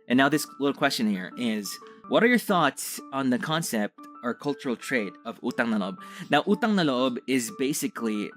And now this little question here is, what are your thoughts on the concept or cultural trait of utang na loob? Now, utang na loob is basically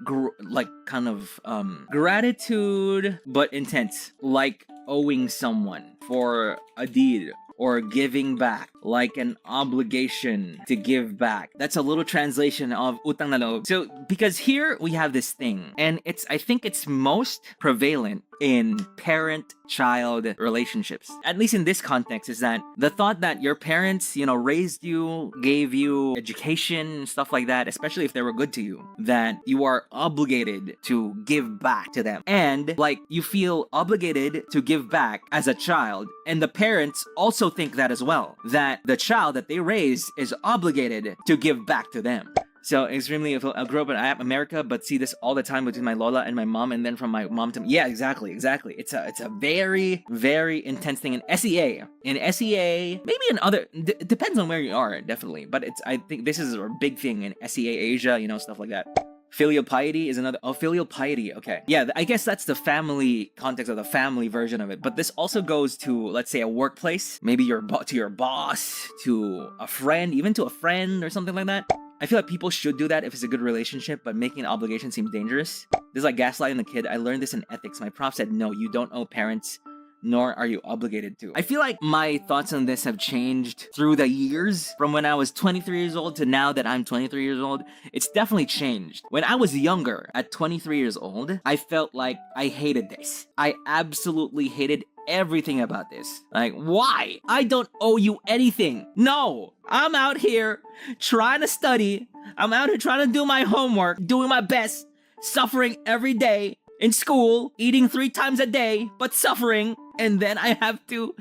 gratitude but intense, like owing someone for a deed or giving back, like an obligation to give back. That's a little translation of utang na loob. So, because here we have this thing, and I think it's most prevalent in parent-child relationships. At least in this context, is that the thought that your parents, raised you, gave you education, stuff like that, especially if they were good to you, that you are obligated to give back to them. And, you feel obligated to give back as a child, and the parents also think that as well, that the child that they raise is obligated to give back to them. So extremely, I grew up in America, but see this all the time between my Lola and my mom, and then from my mom to yeah, exactly. It's a very, very intense thing in SEA. In SEA, maybe in other, depends on where you are, definitely. But I think this is a big thing in SEA Asia, stuff like that. Filial piety is another. Oh, filial piety. Okay. Yeah, I guess that's the family context of the family version of it. But this also goes to, let's say, a workplace. Maybe to your boss, to a friend, even to a friend or something like that. I feel like people should do that if it's a good relationship, but making an obligation seems dangerous. This is like gaslighting the kid. I learned this in ethics. My prof said, no, you don't owe parents, nor are you obligated to. I feel like my thoughts on this have changed through the years, from when I was 23 years old to now that I'm 23 years old. It's definitely changed. When I was younger, at 23 years old, I felt like I hated this. I absolutely hated everything about this. Like, why? I don't owe you anything. No, I'm out here trying to study. I'm out here trying to do my homework, doing my best, suffering every day in school, eating 3 times a day, but suffering. And then I have to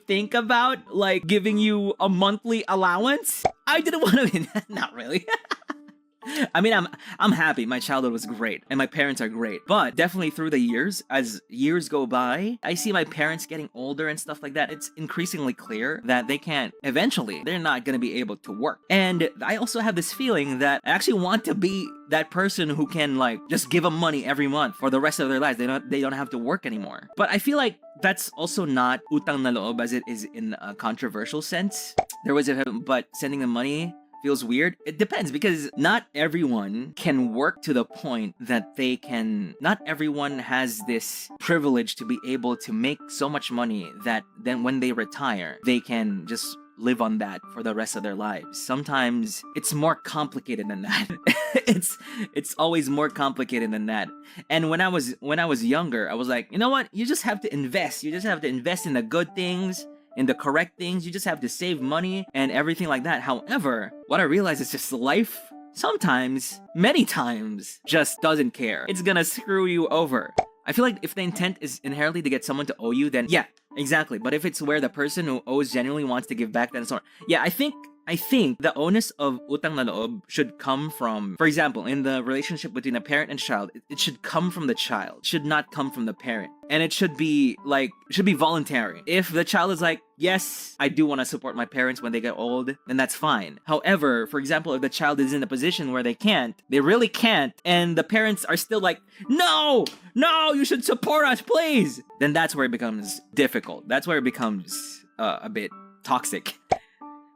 think about giving you a monthly allowance. I didn't want to be, not really. I mean, I'm happy. My childhood was great, and my parents are great. But definitely through the years, as years go by, I see my parents getting older and stuff like that. It's increasingly clear that they're not going to be able to work. And I also have this feeling that I actually want to be that person who can just give them money every month for the rest of their lives. They don't have to work anymore. But I feel like that's also not utang na loob as it is in a controversial sense. But sending them money feels weird. It depends, because not everyone can work to the point that not everyone has this privilege to be able to make so much money that then when they retire, they can just live on that for the rest of their lives. Sometimes it's more complicated than that. It's always more complicated than that. And when I was younger, I was like, you know what? You just have to invest. You just have to invest in the good things, in the correct things. You just have to save money and everything like that. However, what I realized is just life sometimes, many times, just doesn't care. It's gonna screw you over. I feel like if the intent is inherently to get someone to owe you, then yeah, exactly. But if it's where the person who owes genuinely wants to give back, then it's not. Yeah, I think the onus of utang na loob should come from, for example, in the relationship between a parent and child, it should come from the child. It should not come from the parent. And it should be voluntary. If the child is like, yes, I do want to support my parents when they get old, then that's fine. However, for example, if the child is in a position where they really can't, and the parents are still like, no, you should support us, please, then that's where it becomes difficult. That's where it becomes a bit toxic.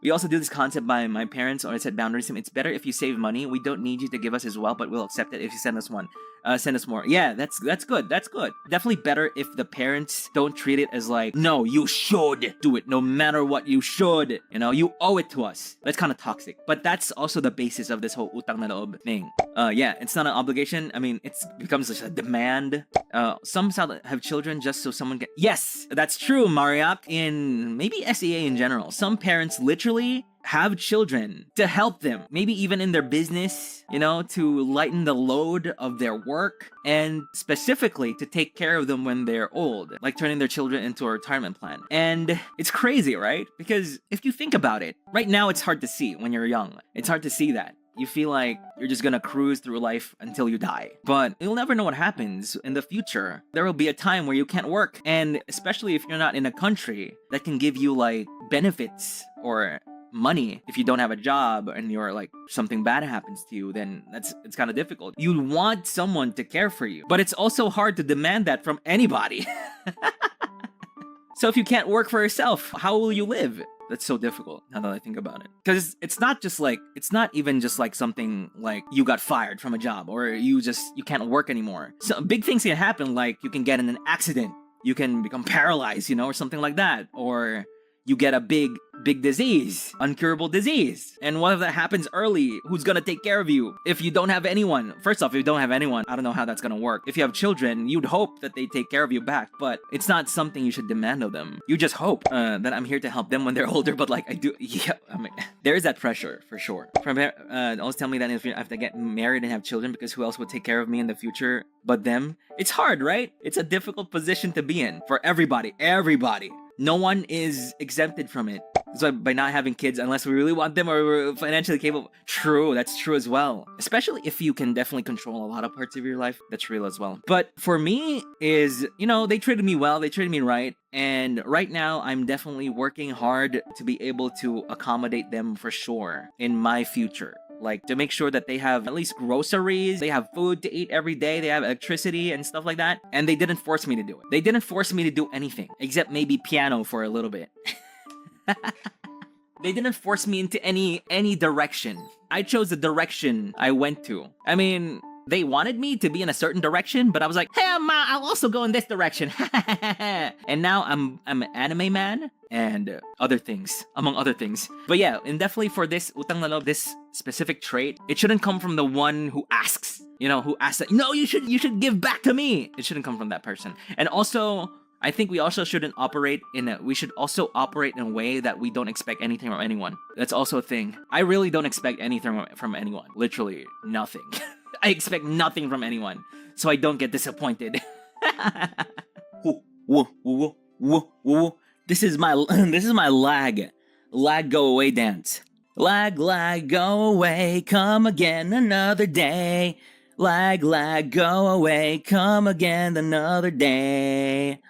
We also do this concept by my parents, or I set boundaries. It's better if you save money. We don't need you to give us as well, but we'll accept it if you send us more. Yeah, that's good. That's good. Definitely better if the parents don't treat it as no, you should do it. No matter what, you should. You owe it to us. That's kind of toxic. But that's also the basis of this whole utang na loob thing. Yeah, it's not an obligation. I mean, it becomes a demand. Some have children just so someone can. Yes, that's true, Mariak. In maybe SEA in general, some parents literally have children to help them, maybe even in their business, to lighten the load of their work, and specifically to take care of them when they're old, like turning their children into a retirement plan. And it's crazy, right? Because if you think about it, right now it's hard to see when you're young. It's hard to see that. You feel like you're just gonna cruise through life until you die. But you'll never know what happens in the future. There will be a time where you can't work. And especially if you're not in a country that can give you benefits or money, if you don't have a job and you're something bad happens to you, then it's kind of difficult. You want someone to care for you, but it's also hard to demand that from anybody. So if you can't work for yourself, how will you live? That's so difficult now that I think about it. Because it's not even just like something like you got fired from a job or you can't work anymore. So big things can happen, like you can get in an accident, you can become paralyzed, or something like that. Or you get a big disease, uncurable disease. And what if that happens early? Who's gonna take care of you? If you don't have anyone, first off, if you don't have anyone, I don't know how that's gonna work. If you have children, you'd hope that they take care of you back, but it's not something you should demand of them. You just hope that I'm here to help them when they're older, but there is that pressure for sure. Always tell me that if I have to get married and have children, because who else would take care of me in the future but them? It's hard, right? It's a difficult position to be in for everybody. No one is exempted from it. So by not having kids, unless we really want them or we're financially capable. True, that's true as well. Especially if you can definitely control a lot of parts of your life. That's real as well. But for me is, they treated me well, they treated me right. And right now, I'm definitely working hard to be able to accommodate them for sure in my future. Like, to make sure that they have at least groceries, they have food to eat every day, they have electricity and stuff like that. And they didn't force me to do it. They didn't force me to do anything, except maybe piano for a little bit. They didn't force me into any direction. I chose the direction I went to. I mean, they wanted me to be in a certain direction, but I was like, hey, Ma, I'll also go in this direction. And now I'm an anime man and other things, among other things. But yeah, and definitely for this utang na loob, this specific trait, it shouldn't come from the one who asks, who asks that, no, you should give back to me. It shouldn't come from that person. And also, I think we also shouldn't operate we should also operate in a way that we don't expect anything from anyone. That's also a thing. I really don't expect anything from anyone. Literally nothing. I expect nothing from anyone, so I don't get disappointed. This is my lag go away dance. Lag go away, come again another day. Lag go away, come again another day.